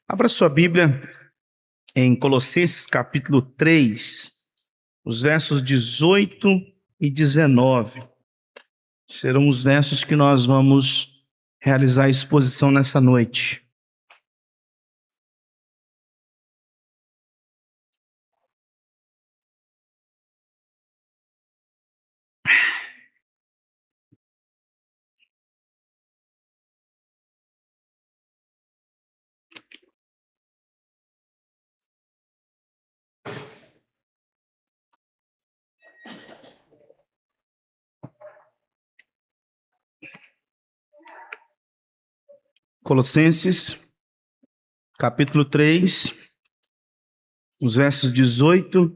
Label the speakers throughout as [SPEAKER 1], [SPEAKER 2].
[SPEAKER 1] Abra sua Bíblia em Colossenses capítulo 3, os versos 18 e 19. Serão os versos que nós vamos realizar a exposição nessa noite. Colossenses capítulo 3, os versos 18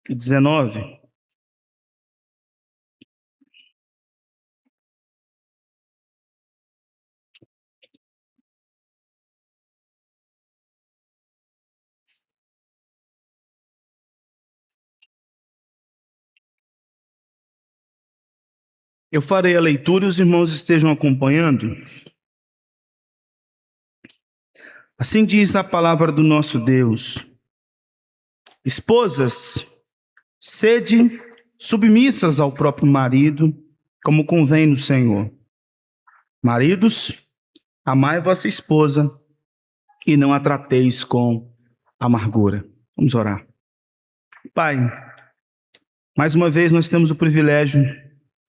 [SPEAKER 1] e 19. Eu farei a leitura e os irmãos estejam acompanhando. Assim diz a palavra do nosso Deus: Esposas, sede submissas ao próprio marido, como convém no Senhor. Maridos, amai vossa esposa e não a trateis com amargura. Vamos orar. Pai, mais uma vez nós temos o privilégio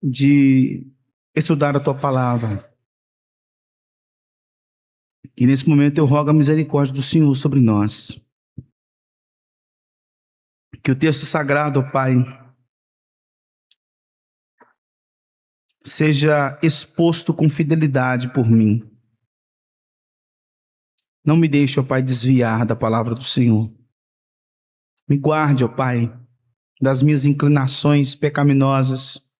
[SPEAKER 1] de estudar a tua palavra. E nesse momento eu rogo a misericórdia do Senhor sobre nós. Que o texto sagrado, ó Pai, seja exposto com fidelidade por mim. Não me deixe, ó Pai, desviar da palavra do Senhor. Me guarde, ó Pai, das minhas inclinações pecaminosas.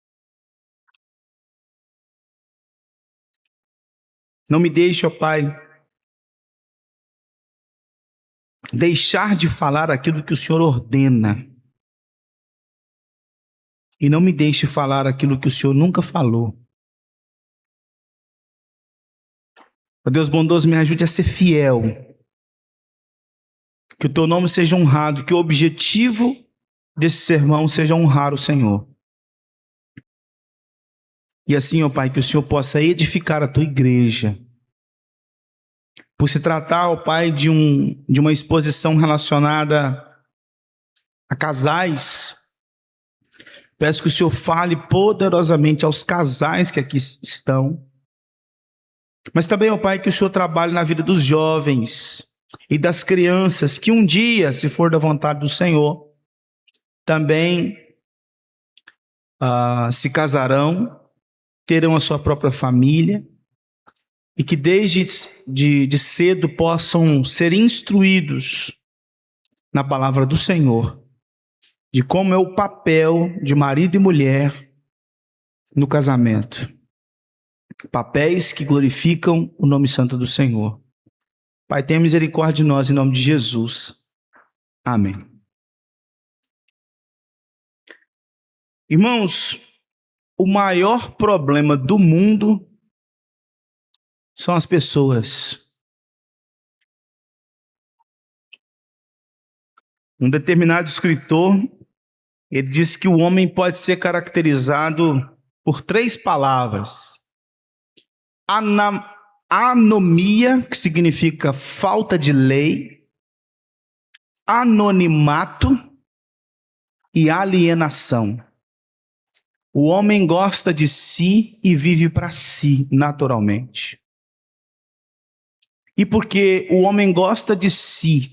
[SPEAKER 1] Não me deixe, ó Pai, deixar de falar aquilo que o Senhor ordena. E não me deixe falar aquilo que o Senhor nunca falou. Ó Deus bondoso, me ajude a ser fiel. Que o teu nome seja honrado, que o objetivo desse sermão seja honrar o Senhor. E assim, ó Pai, que o Senhor possa edificar a tua igreja. Por se tratar, ó Pai, de uma exposição relacionada a casais, peço que o Senhor fale poderosamente aos casais que aqui estão. Mas também, ó Pai, que o Senhor trabalhe na vida dos jovens e das crianças, que um dia, se for da vontade do Senhor, também se casarão, terão a sua própria família, e que desde de cedo possam ser instruídos na palavra do Senhor, de como é o papel de marido e mulher no casamento. Papéis que glorificam o nome santo do Senhor. Pai, tenha misericórdia de nós em nome de Jesus. Amém. Irmãos, o maior problema do mundo são as pessoas. Um determinado escritor, ele diz que o homem pode ser caracterizado por 3 palavras. Anomia, que significa falta de lei, anonimato e alienação. O homem gosta de si e vive para si, naturalmente. E porque o homem gosta de si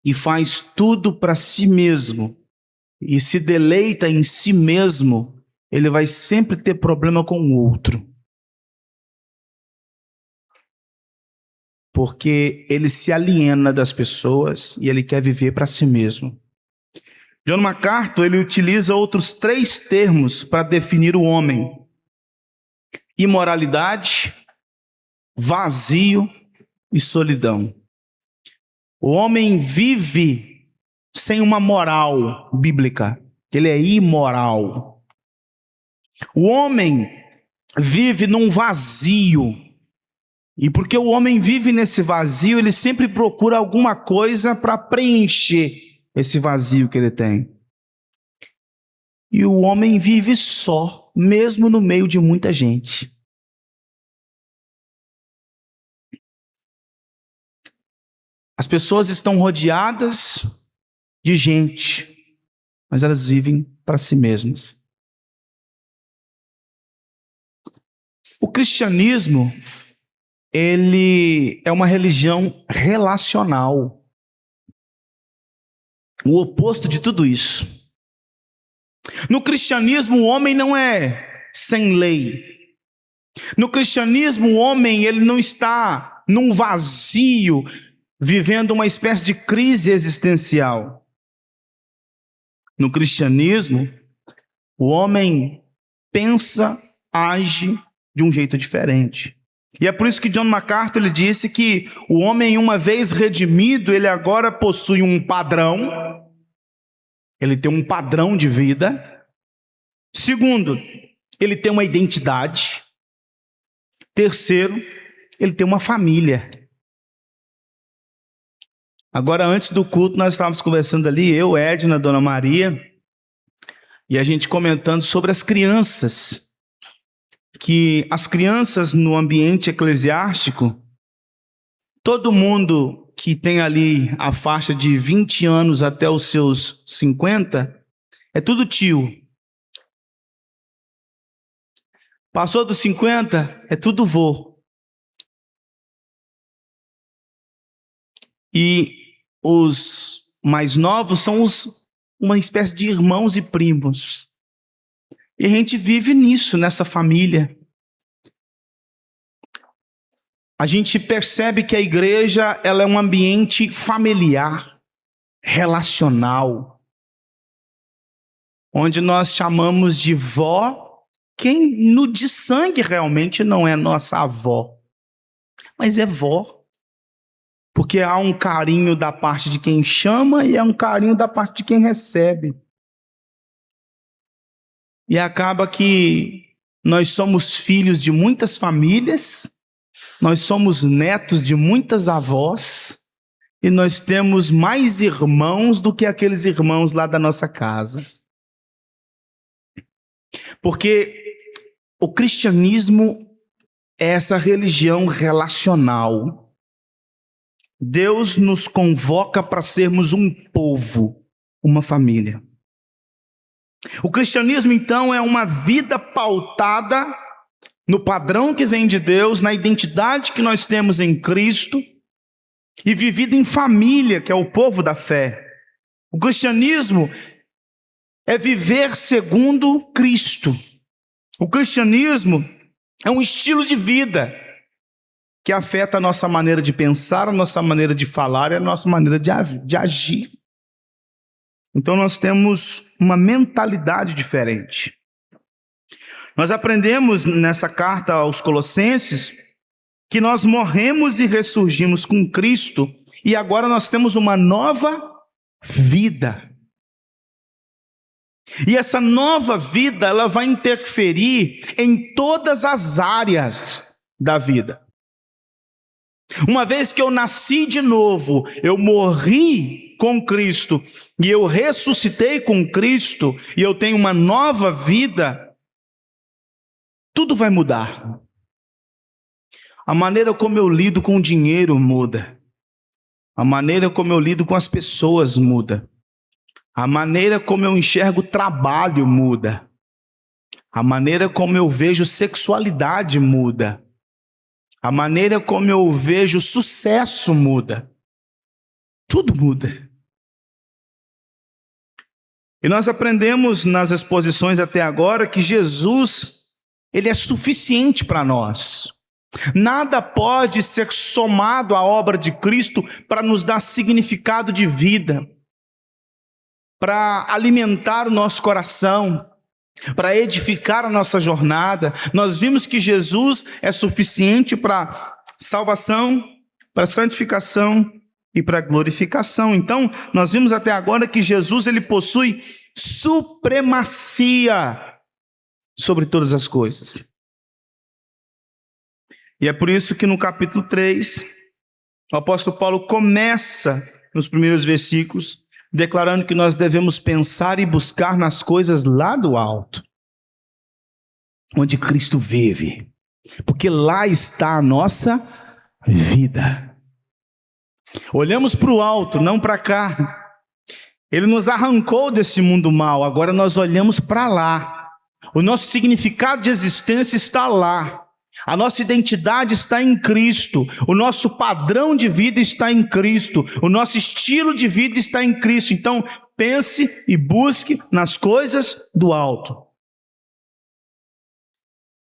[SPEAKER 1] e faz tudo para si mesmo e se deleita em si mesmo, ele vai sempre ter problema com o outro. Porque ele se aliena das pessoas e ele quer viver para si mesmo. John MacArthur, ele utiliza outros 3 termos para definir o homem: imoralidade, vazio e solidão. O homem vive sem uma moral bíblica. Ele é imoral. O homem vive num vazio E porque o homem vive nesse vazio, ele sempre procura alguma coisa para preencher esse vazio que ele tem. E o homem vive só, mesmo no meio de muita gente. As pessoas estão rodeadas de gente, mas elas vivem para si mesmas. O cristianismo, ele é uma religião relacional. O oposto de tudo isso. No cristianismo, o homem não é sem lei. No cristianismo, o homem ele não está num vazio, vivendo uma espécie de crise existencial. No cristianismo, o homem pensa, age de um jeito diferente. E é por isso que John MacArthur ele disse que o homem, uma vez redimido, ele agora possui um padrão. Ele tem um padrão de vida. Segundo, ele tem uma identidade. Terceiro, ele tem uma família. Agora, antes do culto, nós estávamos conversando ali, eu, Edna, Dona Maria, e a gente comentando sobre as crianças. Que as crianças no ambiente eclesiástico, todo mundo que tem ali a faixa de 20 anos até os seus 50, é tudo tio. Passou dos 50, é tudo vô. E os mais novos são uma espécie de irmãos e primos. E a gente vive nisso, nessa família. A gente percebe que a igreja ela é um ambiente familiar, relacional, onde nós chamamos de vó, quem no de sangue realmente não é nossa avó, mas é vó, porque há um carinho da parte de quem chama e há um carinho da parte de quem recebe. E acaba que nós somos filhos de muitas famílias, nós somos netos de muitas avós, e nós temos mais irmãos do que aqueles irmãos lá da nossa casa. Porque o cristianismo é essa religião relacional. Deus nos convoca para sermos um povo, uma família. O cristianismo, então, é uma vida pautada no padrão que vem de Deus, na identidade que nós temos em Cristo, e vivida em família, que é o povo da fé. O cristianismo é viver segundo Cristo. O cristianismo é um estilo de vida que afeta a nossa maneira de pensar, a nossa maneira de falar e a nossa maneira de agir. Então nós temos uma mentalidade diferente. Nós aprendemos nessa carta aos Colossenses que nós morremos e ressurgimos com Cristo e agora nós temos uma nova vida. E essa nova vida, ela vai interferir em todas as áreas da vida. Uma vez que eu nasci de novo, eu morri com Cristo e eu ressuscitei com Cristo e eu tenho uma nova vida, tudo vai mudar. A maneira como eu lido com o dinheiro muda. A maneira como eu lido com as pessoas muda. A maneira como eu enxergo o trabalho muda. A maneira como eu vejo sexualidade muda. A maneira como eu vejo sucesso muda. Tudo muda. E nós aprendemos nas exposições até agora que Jesus, ele é suficiente para nós. Nada pode ser somado à obra de Cristo para nos dar significado de vida, para alimentar o nosso coração, para edificar a nossa jornada. Nós vimos que Jesus é suficiente para salvação, para santificação e para glorificação. Então, nós vimos até agora que Jesus ele possui supremacia sobre todas as coisas. E é por isso que no capítulo 3, o apóstolo Paulo começa, nos primeiros versículos, declarando que nós devemos pensar e buscar nas coisas lá do alto, onde Cristo vive, porque lá está a nossa vida. Olhamos para o alto, não para cá. Ele nos arrancou desse mundo mal, agora nós olhamos para lá. O nosso significado de existência está lá. A nossa identidade está em Cristo. O nosso padrão de vida está em Cristo. O nosso estilo de vida está em Cristo. Então, pense e busque nas coisas do alto.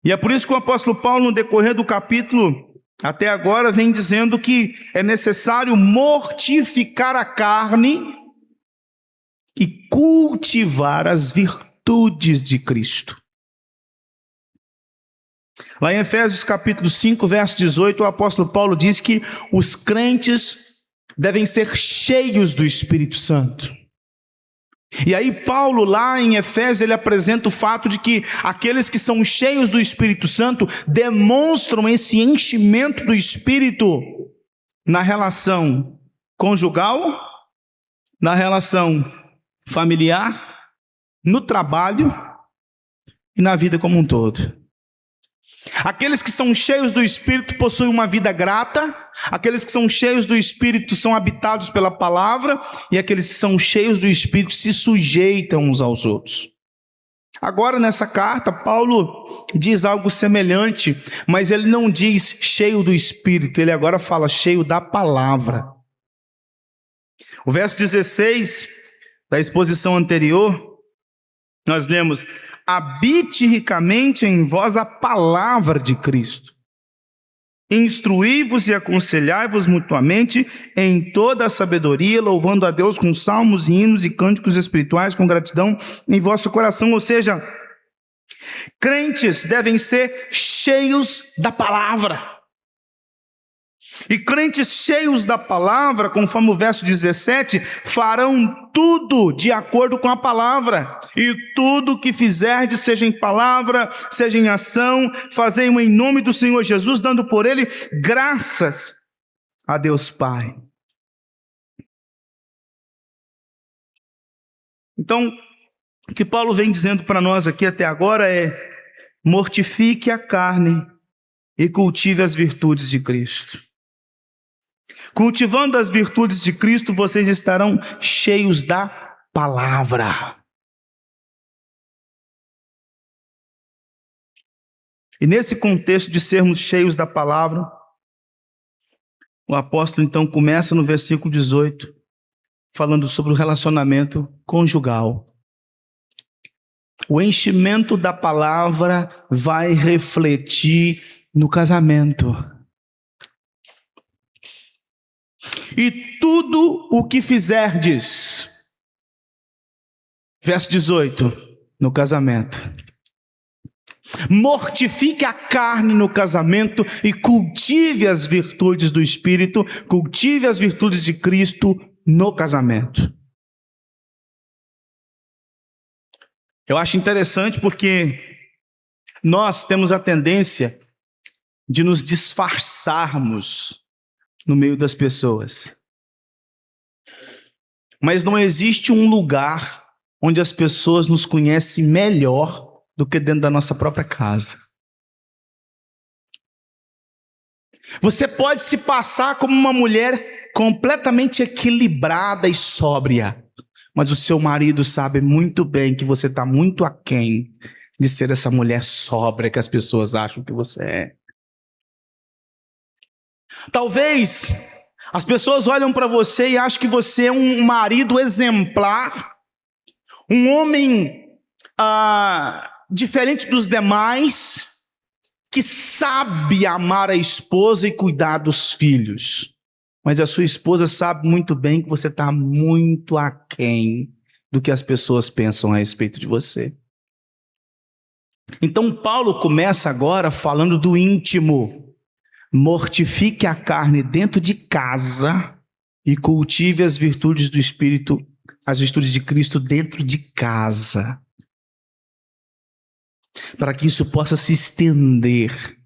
[SPEAKER 1] E é por isso que o apóstolo Paulo, no decorrer do capítulo, até agora, vem dizendo que é necessário mortificar a carne e cultivar as virtudes de Cristo. Lá em Efésios capítulo 5, verso 18, o apóstolo Paulo diz que os crentes devem ser cheios do Espírito Santo. E aí Paulo lá em Efésios, ele apresenta o fato de que aqueles que são cheios do Espírito Santo demonstram esse enchimento do Espírito na relação conjugal, na relação familiar, no trabalho e na vida como um todo. Aqueles que são cheios do Espírito possuem uma vida grata, aqueles que são cheios do Espírito são habitados pela palavra, e aqueles que são cheios do Espírito se sujeitam uns aos outros. Agora nessa carta, Paulo diz algo semelhante, mas ele não diz cheio do Espírito, ele agora fala cheio da palavra. O verso 16 da exposição anterior, nós lemos: habite ricamente em vós a palavra de Cristo. Instruí-vos e aconselhai-vos mutuamente em toda a sabedoria, louvando a Deus com salmos, hinos e cânticos espirituais, com gratidão em vosso coração. Ou seja, crentes devem ser cheios da palavra. E crentes cheios da palavra, conforme o verso 17, farão tudo de acordo com a palavra. E tudo que fizerdes, seja em palavra, seja em ação, fazei-o em nome do Senhor Jesus, dando por ele graças a Deus Pai. Então, o que Paulo vem dizendo para nós aqui até agora é: mortifique a carne e cultive as virtudes de Cristo. Cultivando as virtudes de Cristo, vocês estarão cheios da palavra. E nesse contexto de sermos cheios da palavra, o apóstolo então começa no versículo 18, falando sobre o relacionamento conjugal. O enchimento da palavra vai refletir no casamento. E tudo o que fizerdes, verso 18, no casamento, mortifique a carne no casamento e cultive as virtudes do Espírito, cultive as virtudes de Cristo no casamento. Eu acho interessante porque nós temos a tendência de nos disfarçarmos no meio das pessoas. Mas não existe um lugar onde as pessoas nos conhecem melhor do que dentro da nossa própria casa. Você pode se passar como uma mulher completamente equilibrada e sóbria, mas o seu marido sabe muito bem que você está muito aquém de ser essa mulher sóbria que as pessoas acham que você é. Talvez as pessoas olham para você e acham que você é um marido exemplar, um homem diferente dos demais, que sabe amar a esposa e cuidar dos filhos. Mas a sua esposa sabe muito bem que você está muito aquém do que as pessoas pensam a respeito de você. Então Paulo começa agora falando do íntimo. Mortifique a carne dentro de casa e cultive as virtudes do Espírito, as virtudes de Cristo dentro de casa, para que isso possa se estender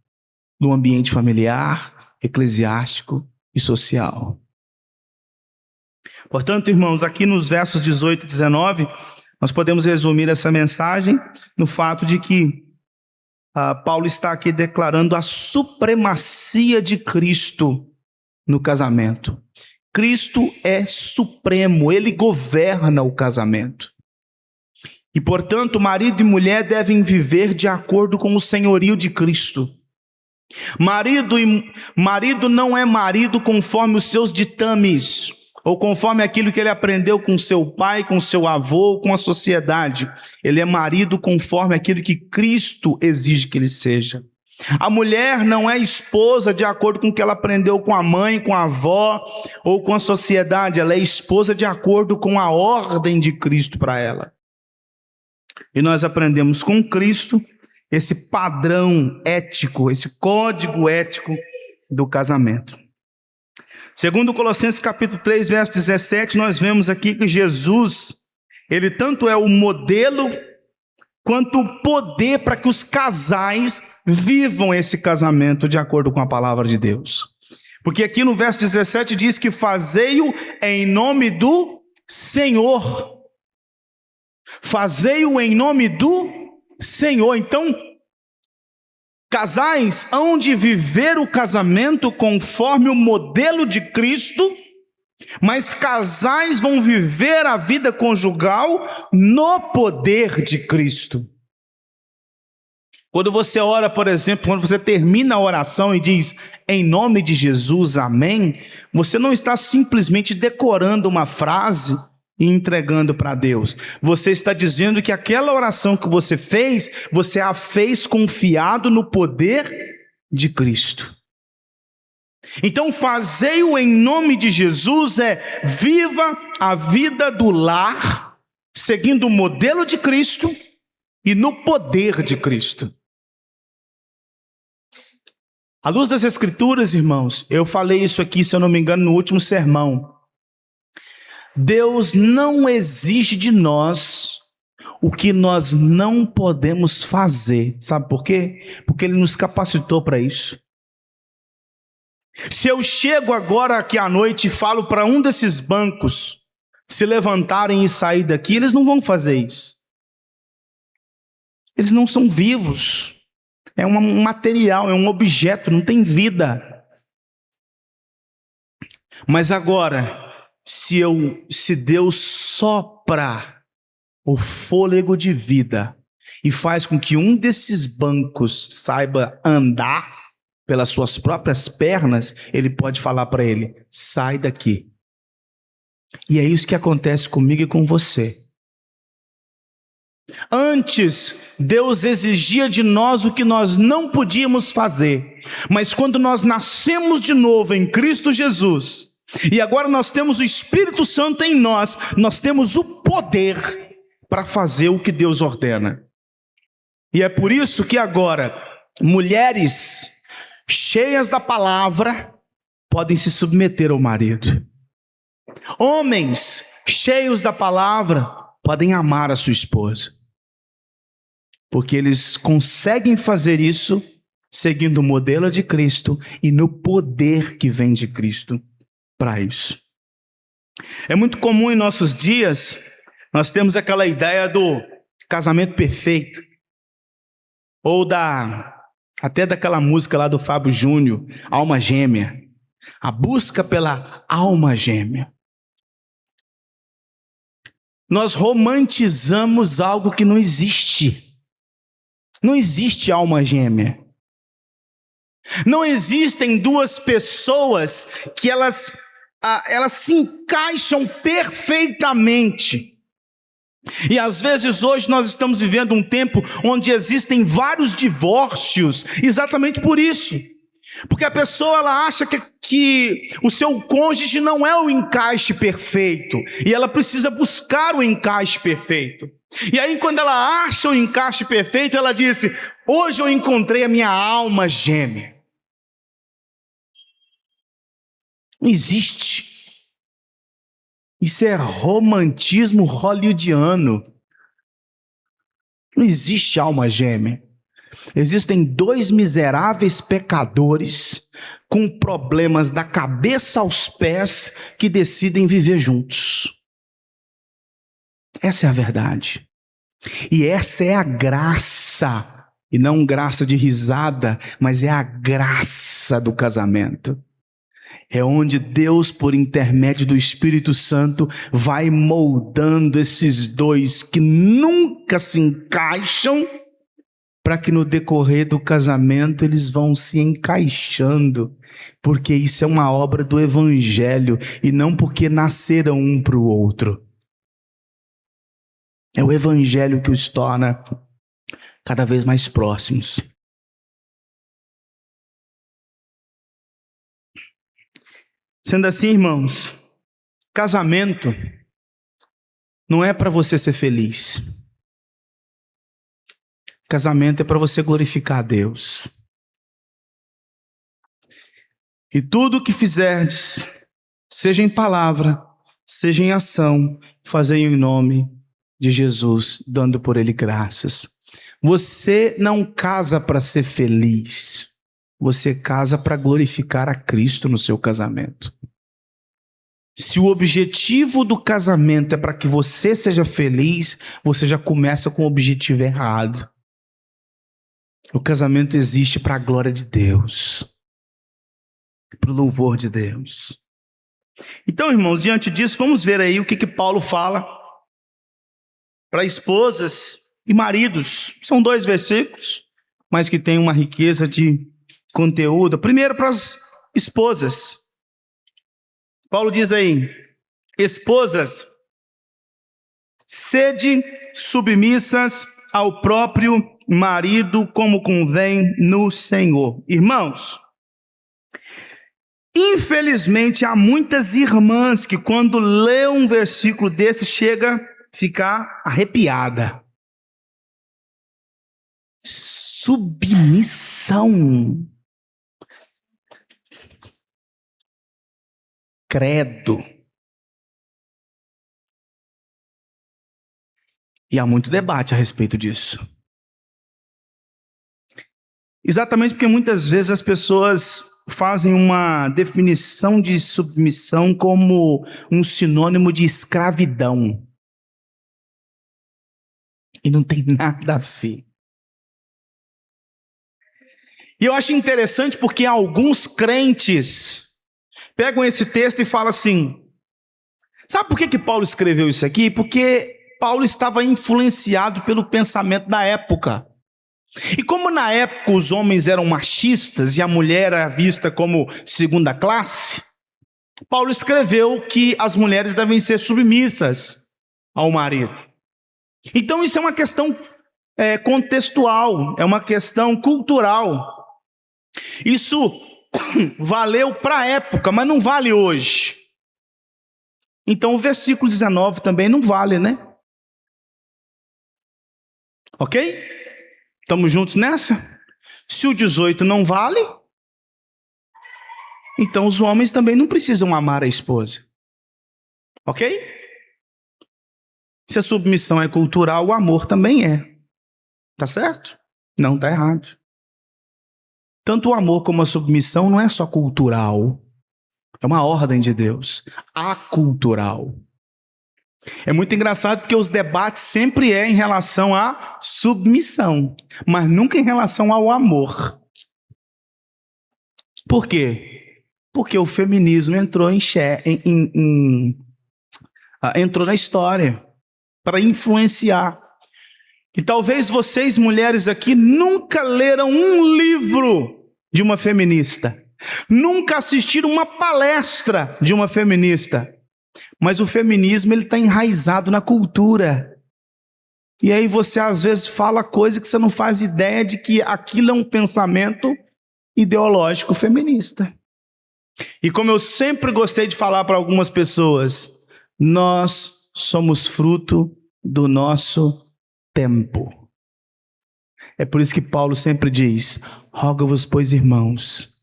[SPEAKER 1] no ambiente familiar, eclesiástico e social. Portanto, irmãos, aqui nos versos 18 e 19, nós podemos resumir essa mensagem no fato de que Paulo está aqui declarando a supremacia de Cristo no casamento. Cristo é supremo, ele governa o casamento. E, portanto, marido e mulher devem viver de acordo com o senhorio de Cristo. Marido não é marido conforme os seus ditames, ou conforme aquilo que ele aprendeu com seu pai, com seu avô, com a sociedade. Ele é marido conforme aquilo que Cristo exige que ele seja. A mulher não é esposa de acordo com o que ela aprendeu com a mãe, com a avó ou com a sociedade. Ela é esposa de acordo com a ordem de Cristo para ela. E nós aprendemos com Cristo esse padrão ético, esse código ético do casamento. Segundo Colossenses capítulo 3, verso 17, nós vemos aqui que Jesus, ele tanto é o modelo quanto o poder para que os casais vivam esse casamento de acordo com a palavra de Deus. Porque aqui no verso 17 diz que fazei-o em nome do Senhor. Fazei-o em nome do Senhor. Então, casais hão de viver o casamento conforme o modelo de Cristo, mas casais vão viver a vida conjugal no poder de Cristo. Quando você ora, por exemplo, quando você termina a oração e diz em nome de Jesus, amém, você não está simplesmente decorando uma frase e entregando para Deus. Você está dizendo que aquela oração que você a fez confiado no poder de Cristo. Então, fazei-o em nome de Jesus viva a vida do lar, seguindo o modelo de Cristo e no poder de Cristo. À luz das Escrituras, irmãos, eu falei isso aqui, se eu não me engano, no último sermão. Deus não exige de nós o que nós não podemos fazer. Sabe por quê? Porque Ele nos capacitou para isso. Se eu chego agora aqui à noite e falo para um desses bancos se levantarem e sair daqui, eles não vão fazer isso. Eles não são vivos. É um material, é um objeto, não tem vida. Mas agora, se Deus sopra o fôlego de vida e faz com que um desses bancos saiba andar pelas suas próprias pernas, Ele pode falar para ele, sai daqui. E é isso que acontece comigo e com você. Antes, Deus exigia de nós o que nós não podíamos fazer, mas quando nós nascemos de novo em Cristo Jesus, e agora nós temos o Espírito Santo em nós, nós temos o poder para fazer o que Deus ordena. E é por isso que agora, mulheres cheias da palavra podem se submeter ao marido. Homens cheios da palavra podem amar a sua esposa, porque eles conseguem fazer isso seguindo o modelo de Cristo e no poder que vem de Cristo para isso. É muito comum em nossos dias, nós temos aquela ideia do casamento perfeito, ou até daquela música lá do Fábio Júnior, Alma Gêmea, a busca pela alma gêmea. Nós romantizamos algo que não existe. Não existe alma gêmea. Não existem duas pessoas que elas se encaixam perfeitamente. E às vezes hoje nós estamos vivendo um tempo onde existem vários divórcios, exatamente por isso. Porque a pessoa ela acha que o seu cônjuge não é o encaixe perfeito, e ela precisa buscar o encaixe perfeito. E aí quando ela acha o encaixe perfeito, ela diz, hoje eu encontrei a minha alma gêmea. Não existe. Isso é romantismo hollywoodiano. Não existe alma gêmea. Existem dois miseráveis pecadores com problemas da cabeça aos pés que decidem viver juntos. Essa é a verdade. E essa é a graça, e não graça de risada, mas é a graça do casamento. É onde Deus, por intermédio do Espírito Santo, vai moldando esses dois que nunca se encaixam, para que no decorrer do casamento eles vão se encaixando, porque isso é uma obra do Evangelho, e não porque nasceram um para o outro. É o Evangelho que os torna cada vez mais próximos. Sendo assim, irmãos, casamento não é para você ser feliz. Casamento é para você glorificar a Deus. E tudo o que fizerdes, seja em palavra, seja em ação, fazei em nome de Jesus, dando por Ele graças. Você não casa para ser feliz. Você casa para glorificar a Cristo no seu casamento. Se o objetivo do casamento é para que você seja feliz, você já começa com o objetivo errado. O casamento existe para a glória de Deus, para o louvor de Deus. Então, irmãos, diante disso, vamos ver aí o que Paulo fala para esposas e maridos. São 2 versículos, mas que tem uma riqueza de conteúdo. Primeiro, para as esposas. Paulo diz aí: esposas, sede submissas ao próprio marido, como convém no Senhor. Irmãos, infelizmente há muitas irmãs que quando lê um versículo desse chega a ficar arrepiada. Submissão. Credo. E há muito debate a respeito disso. Exatamente porque muitas vezes as pessoas fazem uma definição de submissão como um sinônimo de escravidão. E não tem nada a ver. E eu acho interessante porque alguns crentes pegam esse texto e falam assim: sabe por que Paulo escreveu isso aqui? Porque Paulo estava influenciado pelo pensamento da época. E como na época os homens eram machistas e a mulher era vista como segunda classe, Paulo escreveu que as mulheres devem ser submissas ao marido. Então isso é uma questão contextual, é uma questão cultural. Isso valeu para a época, mas não vale hoje. Então o versículo 19 também não vale, né? Ok? Estamos juntos nessa? Se o 18 não vale, então os homens também não precisam amar a esposa. Ok? Se a submissão é cultural, o amor também é. Tá certo? Não tá errado. Tanto o amor como a submissão não é só cultural. É uma ordem de Deus. Acultural. É muito engraçado porque os debates sempre em relação à submissão, mas nunca em relação ao amor. Por quê? Porque o feminismo entrou entrou na história para influenciar. E talvez vocês, mulheres aqui, nunca leram um livro de uma feminista, nunca assistiram uma palestra de uma feminista. Mas o feminismo está enraizado na cultura. E aí você às vezes fala coisa que você não faz ideia de que aquilo é um pensamento ideológico feminista. E como eu sempre gostei de falar para algumas pessoas, nós somos fruto do nosso tempo. É por isso que Paulo sempre diz: rogo-vos, pois, irmãos,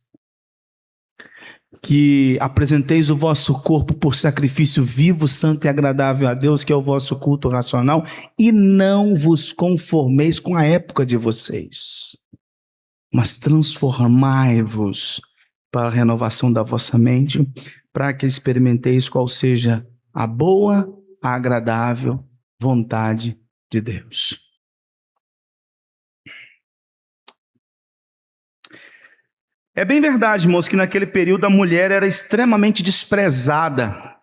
[SPEAKER 1] que apresenteis o vosso corpo por sacrifício vivo, santo e agradável a Deus, que é o vosso culto racional, e não vos conformeis com a época de vocês. mas transformai-vos para a renovação da vossa mente, para que experimenteis qual seja a boa, a agradável vontade de Deus. É bem verdade, irmãos, que naquele período a mulher era extremamente desprezada.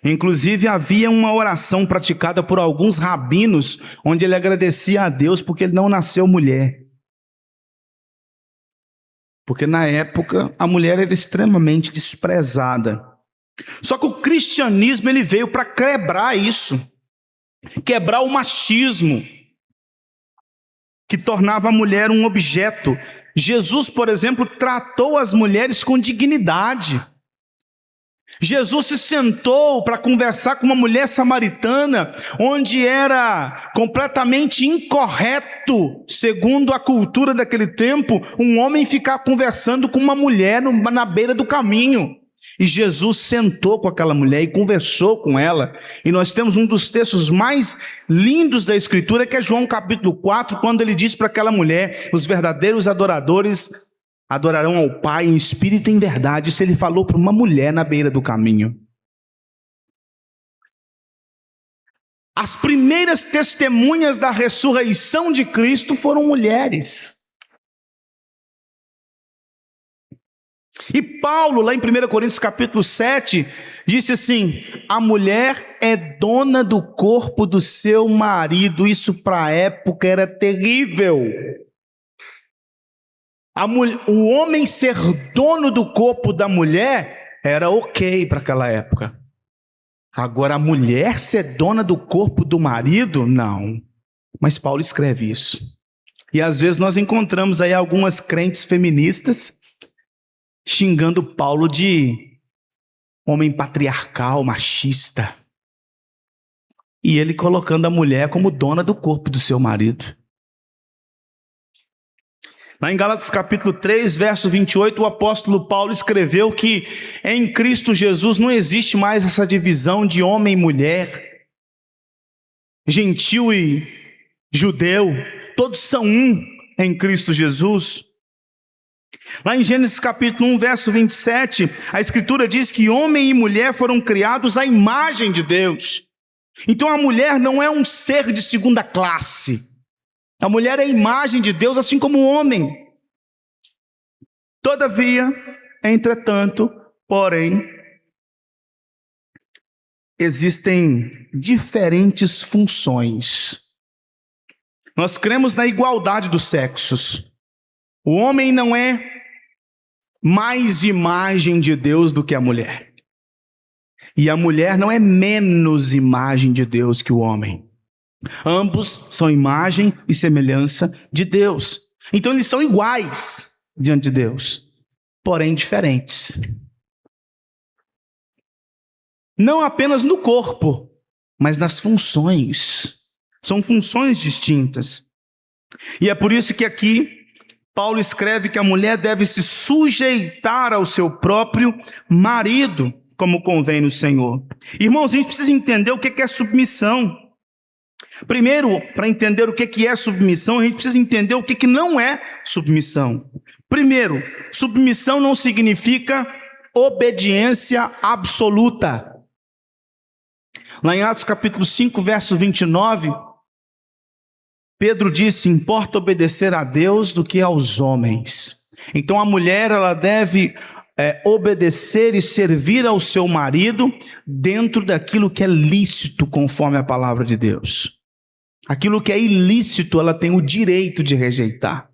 [SPEAKER 1] Inclusive havia uma oração praticada por alguns rabinos, onde ele agradecia a Deus porque ele não nasceu mulher. Porque na época a mulher era extremamente desprezada. Só que o cristianismo ele veio para quebrar isso, quebrar o machismo, que tornava a mulher um objeto. Jesus, por exemplo, tratou as mulheres com dignidade. Jesus se sentou para conversar com uma mulher samaritana, onde era completamente incorreto, segundo a cultura daquele tempo, um homem ficar conversando com uma mulher na beira do caminho. E Jesus sentou com aquela mulher e conversou com ela. E nós temos um dos textos mais lindos da Escritura, que é João capítulo 4, quando ele diz para aquela mulher: os verdadeiros adoradores adorarão ao Pai em espírito e em verdade. Isso ele falou para uma mulher na beira do caminho. As primeiras testemunhas da ressurreição de Cristo foram mulheres. E Paulo, lá em 1 Coríntios capítulo 7, disse assim: a mulher é dona do corpo do seu marido. Isso para a época era terrível. O homem ser dono do corpo da mulher era ok para aquela época. Agora a mulher ser dona do corpo do marido, não. Mas Paulo escreve isso. E às vezes nós encontramos aí algumas crentes feministas xingando Paulo de homem patriarcal, machista. E ele colocando a mulher como dona do corpo do seu marido. Lá em Gálatas capítulo 3, verso 28, o apóstolo Paulo escreveu que em Cristo Jesus não existe mais essa divisão de homem e mulher, gentil e judeu, todos são um em Cristo Jesus. Lá em Gênesis capítulo 1, verso 27, a Escritura diz que homem e mulher foram criados à imagem de Deus. Então a mulher não é um ser de segunda classe. A mulher é a imagem de Deus, assim como o homem. Todavia, entretanto, porém, existem diferentes funções. Nós cremos na igualdade dos sexos. O homem não é mais imagem de Deus do que a mulher. E a mulher não é menos imagem de Deus que o homem. Ambos são imagem e semelhança de Deus. Então eles são iguais diante de Deus, porém diferentes. Não apenas no corpo, mas nas funções. São funções distintas. E é por isso que aqui Paulo escreve que a mulher deve se sujeitar ao seu próprio marido, como convém no Senhor. Irmãos, a gente precisa entender o que é submissão. Primeiro, para entender o que é submissão, a gente precisa entender o que não é submissão. Primeiro, submissão não significa obediência absoluta. Lá em Atos capítulo 5, verso 29, Pedro disse: importa obedecer a Deus do que aos homens. Então a mulher ela deve obedecer e servir ao seu marido dentro daquilo que é lícito conforme a palavra de Deus. Aquilo que é ilícito ela tem o direito de rejeitar.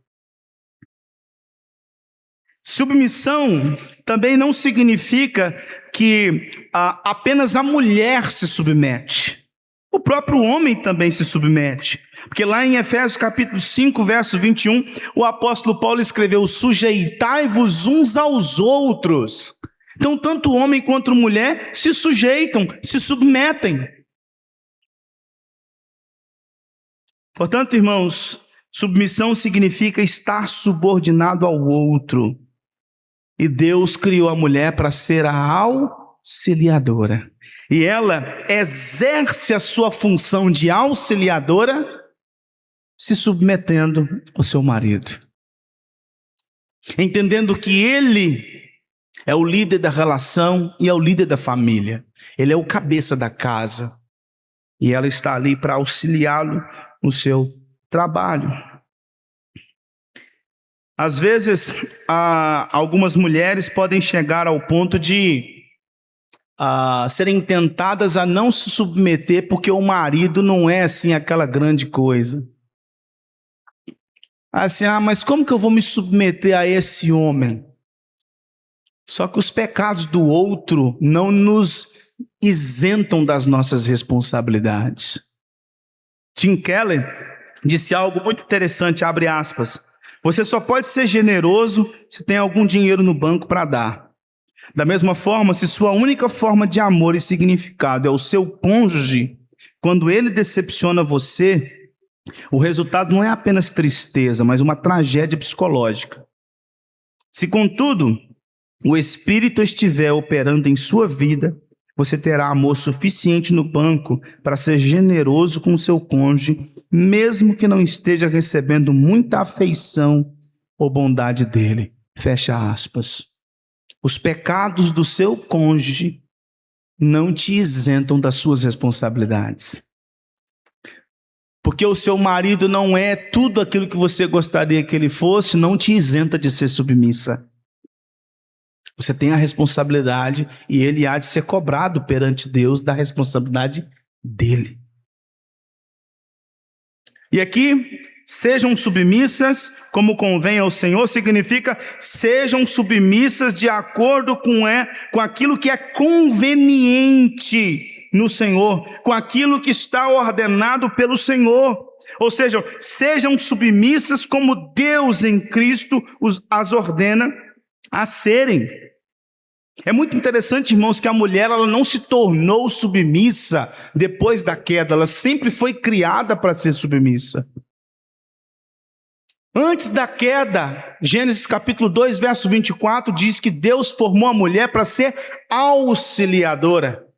[SPEAKER 1] Submissão também não significa que apenas a mulher se submete. O próprio homem também se submete. Porque lá em Efésios capítulo 5, verso 21, o apóstolo Paulo escreveu: sujeitai-vos uns aos outros. Então, tanto homem quanto mulher se sujeitam, se submetem. Portanto, irmãos, submissão significa estar subordinado ao outro. E Deus criou a mulher para ser a auxiliadora. E ela exerce a sua função de auxiliadora se submetendo ao seu marido. entendendo que ele é o líder da relação e é o líder da família. Ele é o cabeça da casa. E ela está ali para auxiliá-lo no seu trabalho. Às vezes, algumas mulheres podem chegar ao ponto de serem tentadas a não se submeter porque o marido não é assim aquela grande coisa. Assim, mas como que eu vou me submeter a esse homem? Só que os pecados do outro não nos isentam das nossas responsabilidades. Tim Keller disse algo muito interessante, abre aspas. Você só pode ser generoso se tem algum dinheiro no banco para dar. Da mesma forma, se sua única forma de amor e significado é o seu cônjuge, quando ele decepciona você, o resultado não é apenas tristeza, mas uma tragédia psicológica. Se, contudo, o Espírito estiver operando em sua vida, você terá amor suficiente no banco para ser generoso com o seu cônjuge, mesmo que não esteja recebendo muita afeição ou bondade dele. Fecha aspas. Os pecados do seu cônjuge não te isentam das suas responsabilidades. Porque o seu marido não é tudo aquilo que você gostaria que ele fosse, não te isenta de ser submissa. Você tem a responsabilidade e ele há de ser cobrado perante Deus da responsabilidade dele. E aqui, sejam submissas como convém ao Senhor, significa sejam submissas de acordo com aquilo que é conveniente no Senhor, com aquilo que está ordenado pelo Senhor. Ou seja, sejam submissas como Deus em Cristo as ordena a serem. É muito interessante, irmãos, que a mulher ela não se tornou submissa depois da queda, ela sempre foi criada para ser submissa. Antes da queda, Gênesis capítulo 2, verso 24, diz que Deus formou a mulher para ser auxiliadora.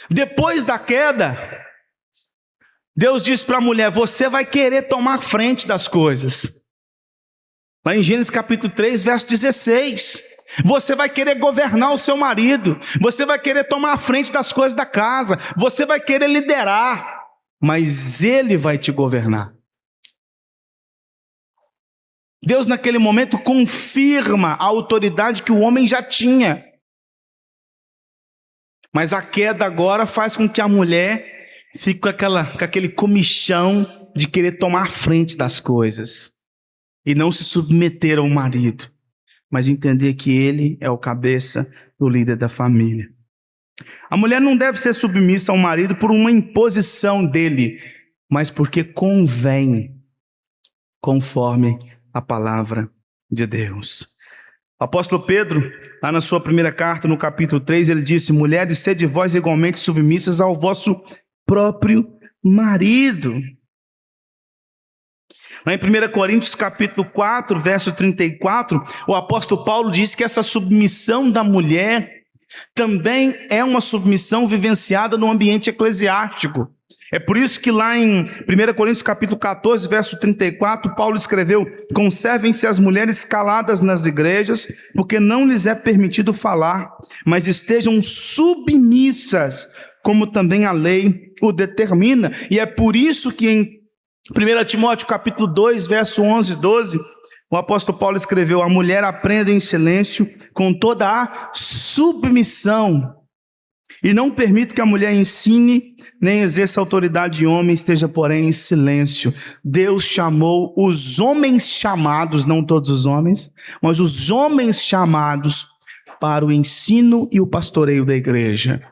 [SPEAKER 1] Depois da queda, Deus diz para a mulher, você vai querer tomar frente das coisas. Lá em Gênesis capítulo 3, verso 16, você vai querer governar o seu marido, você vai querer tomar a frente das coisas da casa, você vai querer liderar, mas ele vai te governar. Deus naquele momento confirma a autoridade que o homem já tinha. Mas a queda agora faz com que a mulher fique com aquele comichão de querer tomar a frente das coisas. E não se submeter ao marido, mas entender que ele é o cabeça do líder da família. A mulher não deve ser submissa ao marido por uma imposição dele, mas porque convém, conforme a palavra de Deus. O apóstolo Pedro, lá na sua primeira carta, no capítulo 3, ele disse, mulheres, sede vós igualmente submissas ao vosso próprio marido. Lá em 1 Coríntios capítulo 4, verso 34, o apóstolo Paulo diz que essa submissão da mulher também é uma submissão vivenciada no ambiente eclesiástico. É por isso que lá em 1 Coríntios capítulo 14, verso 34, Paulo escreveu, conservem-se as mulheres caladas nas igrejas, porque não lhes é permitido falar, mas estejam submissas, como também a lei o determina. E é por isso que em 1 Timóteo capítulo 2, verso 11 e 12, o apóstolo Paulo escreveu, a mulher aprenda em silêncio com toda a submissão, e não permite que a mulher ensine, nem exerça autoridade de homem, esteja porém em silêncio. Deus chamou os homens chamados, não todos os homens, mas os homens chamados para o ensino e o pastoreio da igreja.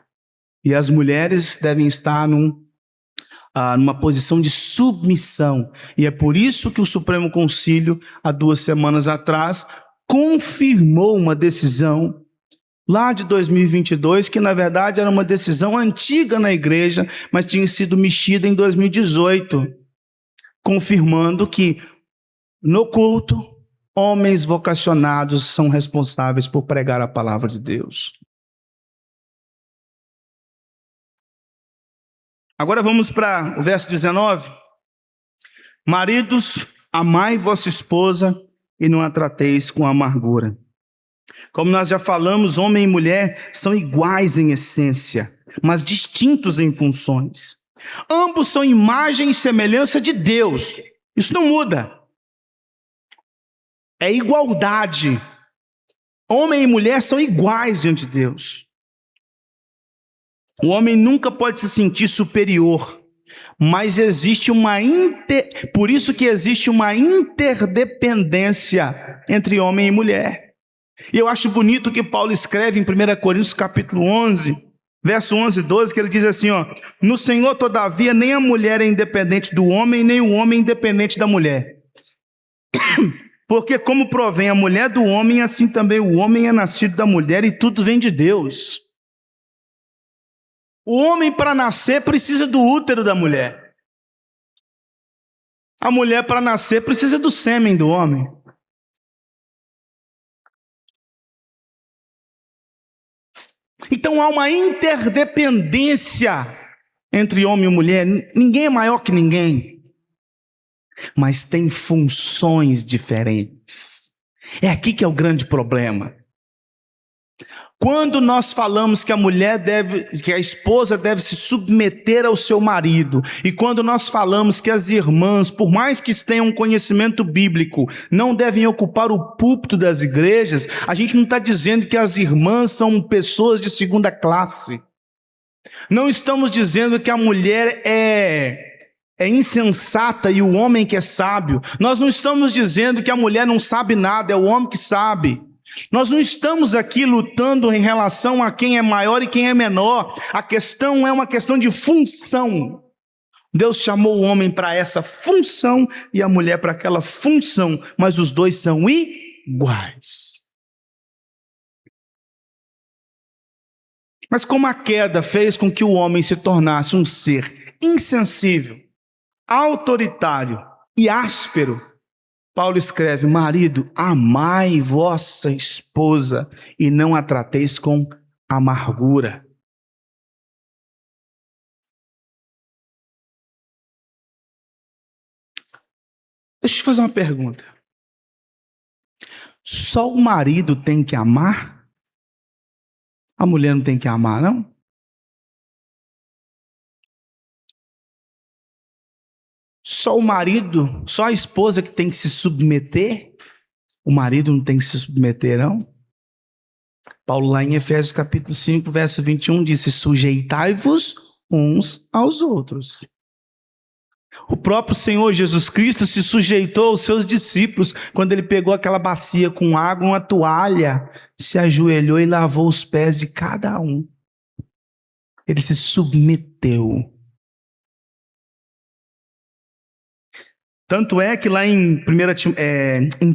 [SPEAKER 1] E as mulheres devem estar numa posição de submissão. E é por isso que o Supremo Concílio, há 2 semanas atrás, confirmou uma decisão lá de 2022, que na verdade era uma decisão antiga na igreja, mas tinha sido mexida em 2018, confirmando que no culto, homens vocacionados são responsáveis por pregar a palavra de Deus. Agora vamos para o verso 19. Maridos, amai vossa esposa e não a trateis com amargura. Como nós já falamos, homem e mulher são iguais em essência, mas distintos em funções. Ambos são imagem e semelhança de Deus. Isso não muda. É igualdade. Homem e mulher são iguais diante de Deus. O homem nunca pode se sentir superior, mas existe por isso que existe uma interdependência entre homem e mulher. E eu acho bonito que Paulo escreve em 1 Coríntios capítulo 11, verso 11 e 12, que ele diz assim, no Senhor, todavia, nem a mulher é independente do homem, nem o homem é independente da mulher. Porque como provém a mulher do homem, assim também o homem é nascido da mulher, e tudo vem de Deus. O homem, para nascer, precisa do útero da mulher. A mulher, para nascer, precisa do sêmen do homem. Então há uma interdependência entre homem e mulher. Ninguém é maior que ninguém, mas tem funções diferentes. É aqui que é o grande problema. Quando nós falamos que que a esposa deve se submeter ao seu marido, e quando nós falamos que as irmãs, por mais que tenham um conhecimento bíblico, não devem ocupar o púlpito das igrejas, a gente não está dizendo que as irmãs são pessoas de segunda classe. Não estamos dizendo que a mulher é insensata e o homem que é sábio. Nós não estamos dizendo que a mulher não sabe nada, é o homem que sabe. Nós não estamos aqui lutando em relação a quem é maior e quem é menor. A questão é uma questão de função. Deus chamou o homem para essa função e a mulher para aquela função, mas os dois são iguais. Mas como a queda fez com que o homem se tornasse um ser insensível, autoritário e áspero, Paulo escreve, marido, amai vossa esposa e não a trateis com amargura. Deixa eu te fazer uma pergunta. Só o marido tem que amar? A mulher não tem que amar, não? Só o marido, só a esposa que tem que se submeter? O marido não tem que se submeter, não? Paulo lá em Efésios capítulo 5, verso 21, disse, sujeitai-vos uns aos outros. O próprio Senhor Jesus Cristo se sujeitou aos seus discípulos, quando ele pegou aquela bacia com água, uma toalha, se ajoelhou e lavou os pés de cada um. Ele se submeteu. Tanto é que lá em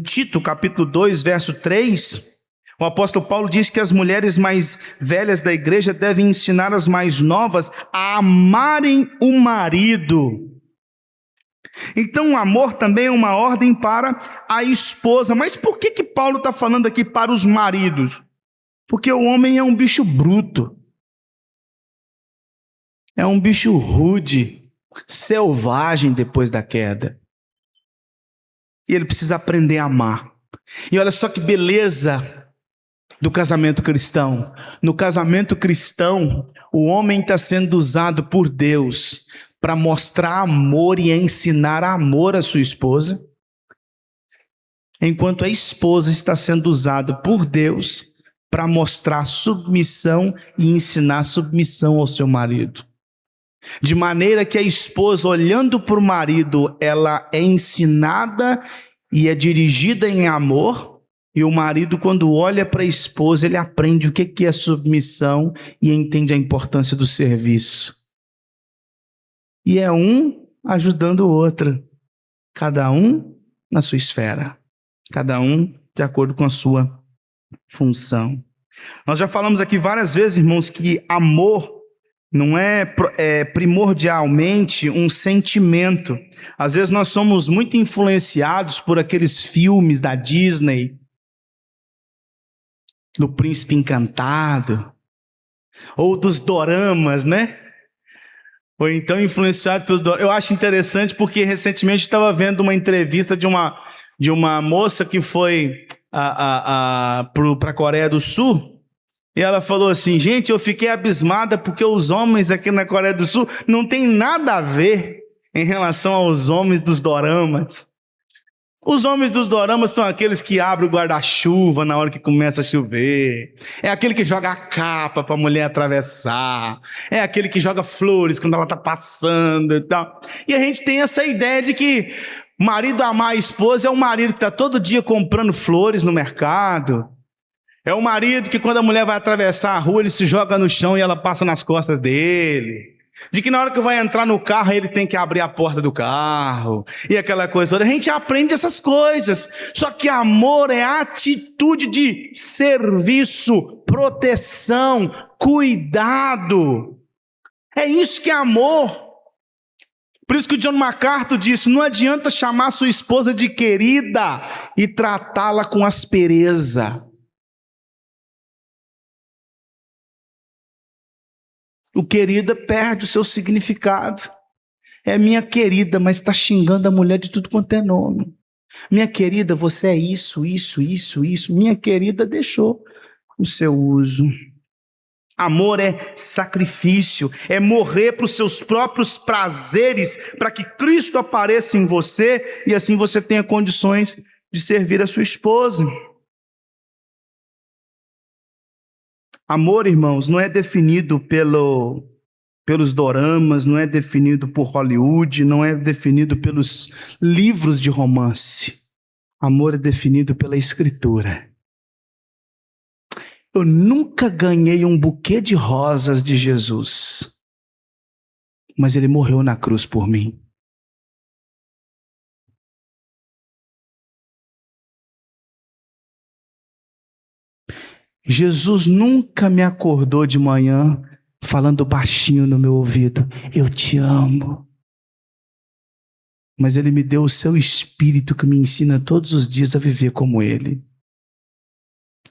[SPEAKER 1] Tito, capítulo 2, verso 3, o apóstolo Paulo diz que as mulheres mais velhas da igreja devem ensinar as mais novas a amarem o marido. Então o amor também é uma ordem para a esposa. Mas por que Paulo está falando aqui para os maridos? Porque o homem é um bicho bruto. É um bicho rude, selvagem depois da queda. E ele precisa aprender a amar. E olha só que beleza do casamento cristão. No casamento cristão, o homem está sendo usado por Deus para mostrar amor e ensinar amor à sua esposa, enquanto a esposa está sendo usada por Deus para mostrar submissão e ensinar submissão ao seu marido. De maneira que a esposa, olhando para o marido, ela é ensinada e é dirigida em amor, e o marido, quando olha para a esposa, ele aprende o que é submissão e entende a importância do serviço. E é um ajudando o outro, cada um na sua esfera, cada um de acordo com a sua função. Nós já falamos aqui várias vezes, irmãos, que amor não é primordialmente um sentimento. Às vezes nós somos muito influenciados por aqueles filmes da Disney, do Príncipe Encantado, ou dos doramas, né? Ou então influenciados pelos doramas. Eu acho interessante porque recentemente estava vendo uma entrevista de uma moça que foi para a Coreia do Sul. E ela falou assim: gente, eu fiquei abismada porque os homens aqui na Coreia do Sul não tem nada a ver em relação aos homens dos doramas. Os homens dos doramas são aqueles que abrem o guarda-chuva na hora que começa a chover. É aquele que joga a capa para a mulher atravessar. É aquele que joga flores quando ela está passando e tal. E a gente tem essa ideia de que marido amar a esposa é o marido que está todo dia comprando flores no mercado. É o marido que quando a mulher vai atravessar a rua, ele se joga no chão e ela passa nas costas dele. De que na hora que vai entrar no carro, ele tem que abrir a porta do carro. E aquela coisa toda. A gente aprende essas coisas. Só que amor é atitude de serviço, proteção, cuidado. É isso que é amor. Por isso que o John MacArthur disse: não adianta chamar sua esposa de querida e tratá-la com aspereza. O querida perde o seu significado. É minha querida, mas está xingando a mulher de tudo quanto é nome. Minha querida, você é isso, isso, isso, isso. Minha querida deixou o seu uso. Amor é sacrifício, é morrer para os seus próprios prazeres, para que Cristo apareça em você e assim você tenha condições de servir a sua esposa. Amor, irmãos, não é definido pelos doramas, não é definido por Hollywood, não é definido pelos livros de romance. Amor é definido pela Escritura. Eu nunca ganhei um buquê de rosas de Jesus, mas Ele morreu na cruz por mim. Jesus nunca me acordou de manhã falando baixinho no meu ouvido: eu te amo. Mas Ele me deu o seu Espírito que me ensina todos os dias a viver como Ele.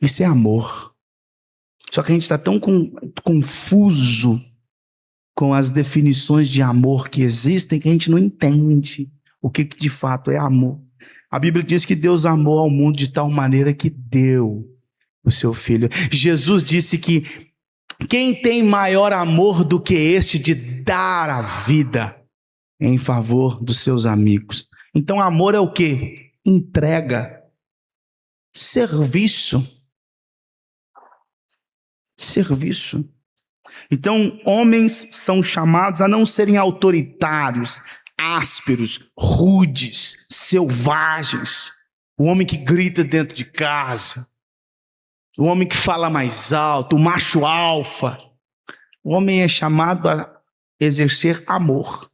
[SPEAKER 1] Isso é amor. Só que a gente está tão confuso com as definições de amor que existem que a gente não entende o que de fato é amor. A Bíblia diz que Deus amou ao mundo de tal maneira que deu o seu Filho. Jesus disse que quem tem maior amor do que este de dar a vida em favor dos seus amigos? Então amor é o quê? Entrega, serviço. Serviço. Então homens são chamados a não serem autoritários, ásperos, rudes, selvagens. O homem que grita dentro de casa. O homem que fala mais alto, o macho alfa. O homem é chamado a exercer amor,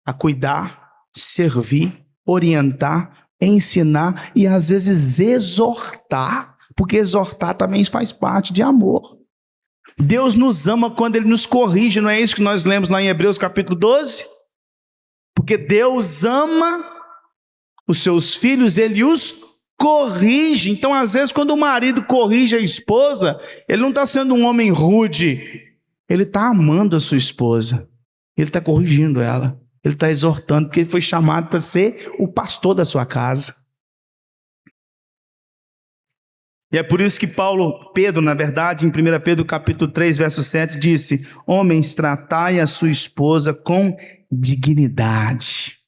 [SPEAKER 1] a cuidar, servir, orientar, ensinar e às vezes exortar, porque exortar também faz parte de amor. Deus nos ama quando Ele nos corrige, não é isso que nós lemos lá em Hebreus capítulo 12? Porque Deus ama os seus filhos, Ele os corrige. Então, às vezes, quando o marido corrige a esposa, ele não está sendo um homem rude, ele está amando a sua esposa, ele está corrigindo ela, ele está exortando, porque ele foi chamado para ser o pastor da sua casa. E é por isso que Pedro, na verdade, em 1 Pedro capítulo 3, verso 7, disse: homens, tratai a sua esposa com dignidade.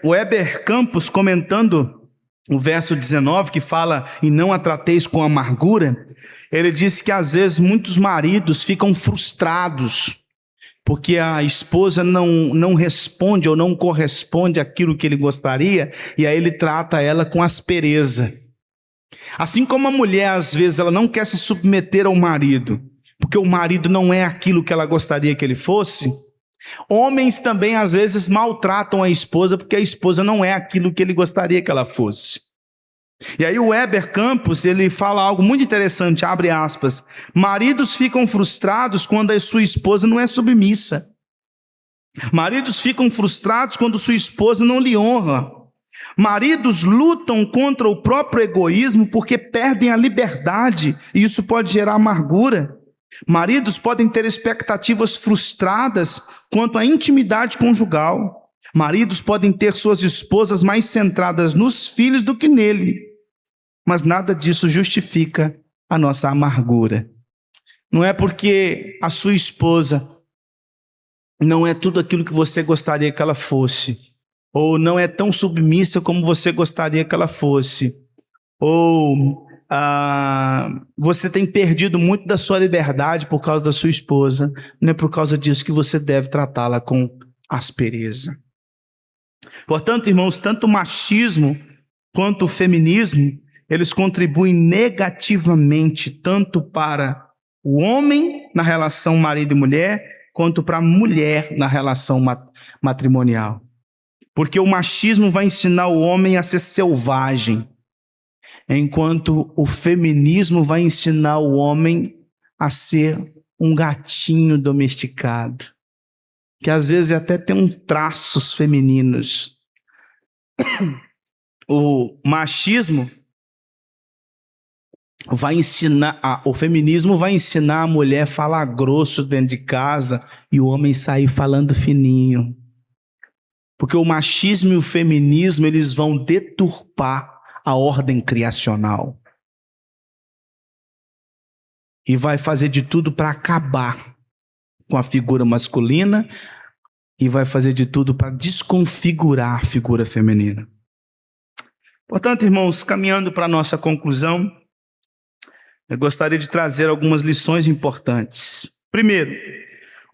[SPEAKER 1] O Heber Campos, comentando o verso 19, que fala: e não a trateis com amargura, ele disse que às vezes muitos maridos ficam frustrados, porque a esposa não responde ou não corresponde àquilo que ele gostaria, e aí ele trata ela com aspereza. Assim como a mulher, às vezes, ela não quer se submeter ao marido, porque o marido não é aquilo que ela gostaria que ele fosse. Homens também às vezes maltratam a esposa porque a esposa não é aquilo que ele gostaria que ela fosse. E aí o Heber Campos, ele fala algo muito interessante, abre aspas: maridos ficam frustrados quando a sua esposa não é submissa. Maridos ficam frustrados quando sua esposa não lhe honra. Maridos lutam contra o próprio egoísmo porque perdem a liberdade, e isso pode gerar amargura. Maridos podem ter expectativas frustradas quanto à intimidade conjugal. Maridos podem ter suas esposas mais centradas nos filhos do que nele. Mas nada disso justifica a nossa amargura. Não é porque a sua esposa não é tudo aquilo que você gostaria que ela fosse, ou não é tão submissa como você gostaria que ela fosse, ou você tem perdido muito da sua liberdade por causa da sua esposa. Não é por causa disso que você deve tratá-la com aspereza. Portanto, irmãos, tanto o machismo quanto o feminismo, eles contribuem negativamente tanto para o homem na relação marido e mulher, quanto para a mulher na relação matrimonial. Porque o machismo vai ensinar o homem a ser selvagem, enquanto o feminismo vai ensinar o homem a ser um gatinho domesticado, que às vezes até tem uns traços femininos. O machismo vai ensinar, o feminismo vai ensinar a mulher a falar grosso dentro de casa e o homem sair falando fininho. Porque o machismo e o feminismo, eles vão deturpar a ordem criacional. E vai fazer de tudo para acabar com a figura masculina e vai fazer de tudo para desconfigurar a figura feminina. Portanto, irmãos, caminhando para a nossa conclusão, eu gostaria de trazer algumas lições importantes. Primeiro,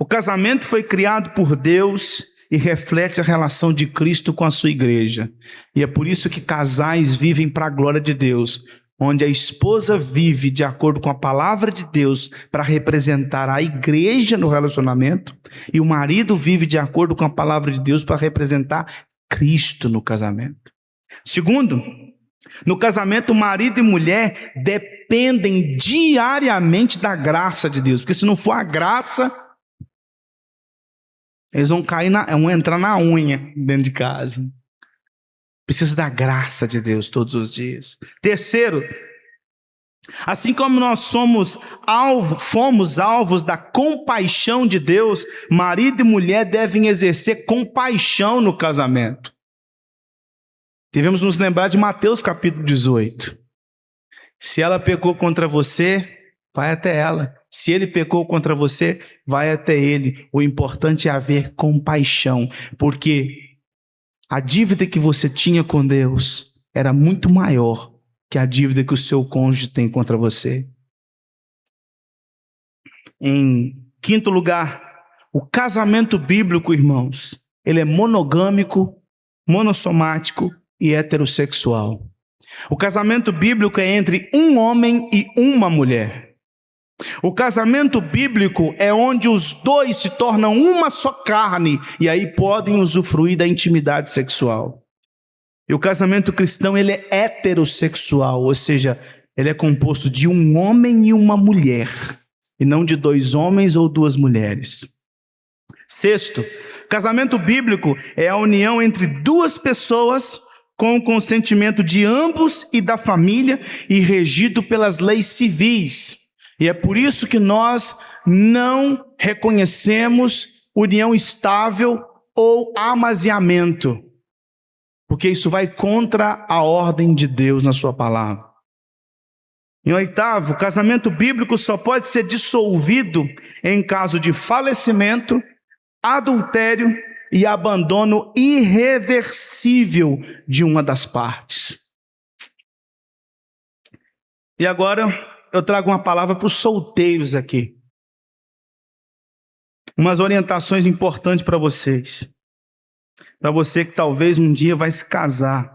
[SPEAKER 1] o casamento foi criado por Deus e reflete a relação de Cristo com a sua igreja. E é por isso que casais vivem para a glória de Deus, onde a esposa vive de acordo com a palavra de Deus para representar a igreja no relacionamento, e o marido vive de acordo com a palavra de Deus para representar Cristo no casamento. Segundo, no casamento, marido e mulher dependem diariamente da graça de Deus, porque se não for a graça, eles vão entrar na unha dentro de casa. Precisa da graça de Deus todos os dias. Terceiro, assim como nós fomos alvos da compaixão de Deus, marido e mulher devem exercer compaixão no casamento. Devemos nos lembrar de Mateus capítulo 18. Se ela pecou contra você, vai até ela. Se ele pecou contra você, vai até ele. O importante é haver compaixão, porque a dívida que você tinha com Deus era muito maior que a dívida que o seu cônjuge tem contra você. Em quinto lugar, o casamento bíblico, irmãos, ele é monogâmico, monossomático e heterossexual. O casamento bíblico é entre um homem e uma mulher. O casamento bíblico é onde os dois se tornam uma só carne e aí podem usufruir da intimidade sexual. E o casamento cristão, ele é heterossexual, ou seja, ele é composto de um homem e uma mulher, e não de dois homens ou duas mulheres. Sexto, casamento bíblico é a união entre duas pessoas com o consentimento de ambos e da família e regido pelas leis civis. E é por isso que nós não reconhecemos união estável ou amaziamento, porque isso vai contra a ordem de Deus na sua palavra. Em oitavo, o casamento bíblico só pode ser dissolvido em caso de falecimento, adultério e abandono irreversível de uma das partes. E agora eu trago uma palavra para os solteiros aqui. Umas orientações importantes para vocês. Para você que talvez um dia vai se casar.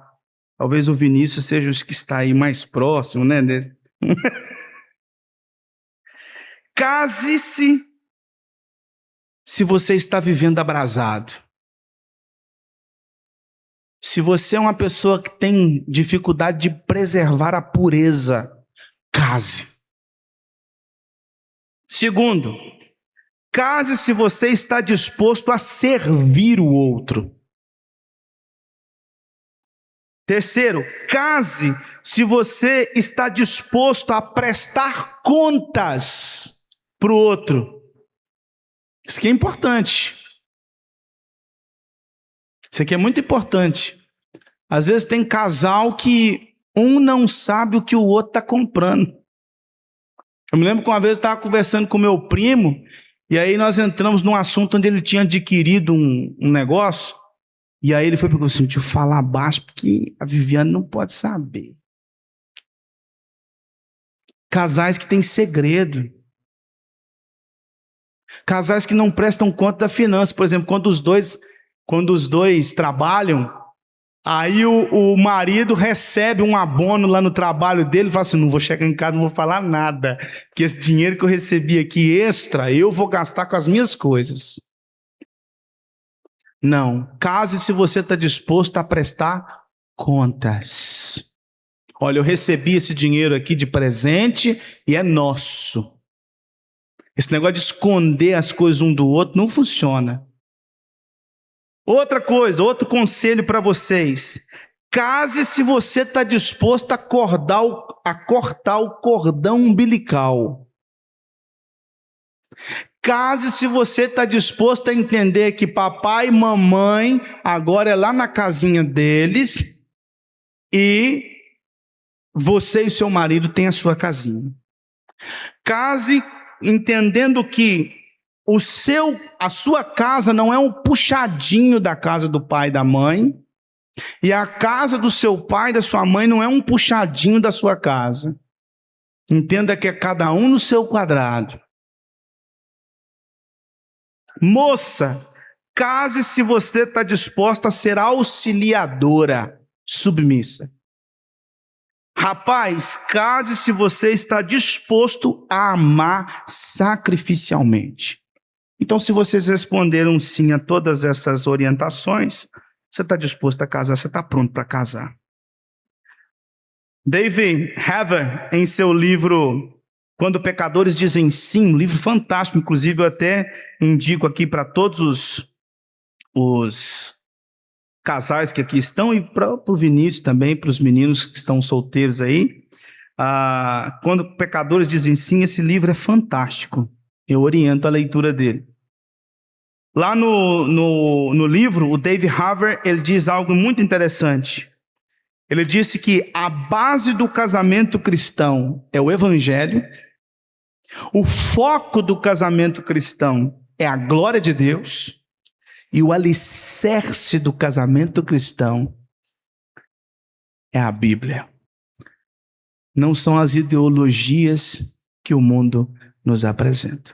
[SPEAKER 1] Talvez o Vinícius seja os que está aí mais próximo, né? Case-se se você está vivendo abrasado. Se você é uma pessoa que tem dificuldade de preservar a pureza, case. Segundo, case se você está disposto a servir o outro. Terceiro, case se você está disposto a prestar contas para o outro. Isso aqui é importante. Isso aqui é muito importante. Às vezes tem casal que um não sabe o que o outro está comprando. Eu me lembro que uma vez eu estava conversando com meu primo, e aí nós entramos num assunto onde ele tinha adquirido um negócio, e aí ele foi porque eu senti falar baixo, porque a Viviane não pode saber. Casais que têm segredo. Casais que não prestam conta da finança. Por exemplo, quando os dois trabalham, aí o marido recebe um abono lá no trabalho dele e fala assim, não vou chegar em casa, não vou falar nada, porque esse dinheiro que eu recebi aqui extra, eu vou gastar com as minhas coisas. Não, case se você está disposto a prestar contas. Olha, eu recebi esse dinheiro aqui de presente e é nosso. Esse negócio de esconder as coisas um do outro não funciona. Outra coisa, outro conselho para vocês. Case se você está disposto a cortar o cordão umbilical. Case se você está disposto a entender que papai e mamãe agora é lá na casinha deles e você e seu marido têm a sua casinha. Case entendendo que a sua casa não é um puxadinho da casa do pai e da mãe, e a casa do seu pai e da sua mãe não é um puxadinho da sua casa. Entenda que é cada um no seu quadrado. Moça, case se você está disposta a ser auxiliadora, submissa. Rapaz, case se você está disposto a amar sacrificialmente. Então, se vocês responderam sim a todas essas orientações, você está disposto a casar, você está pronto para casar. David Haver, em seu livro Quando Pecadores Dizem Sim, um livro fantástico, inclusive eu até indico aqui para todos os casais que aqui estão e para o Vinícius também, para os meninos que estão solteiros aí. Quando Pecadores Dizem Sim, esse livro é fantástico. Eu oriento a leitura dele. Lá no livro, o David Haver, ele diz algo muito interessante. Ele disse que a base do casamento cristão é o evangelho, o foco do casamento cristão é a glória de Deus, e o alicerce do casamento cristão é a Bíblia. Não são as ideologias que o mundo nos apresenta.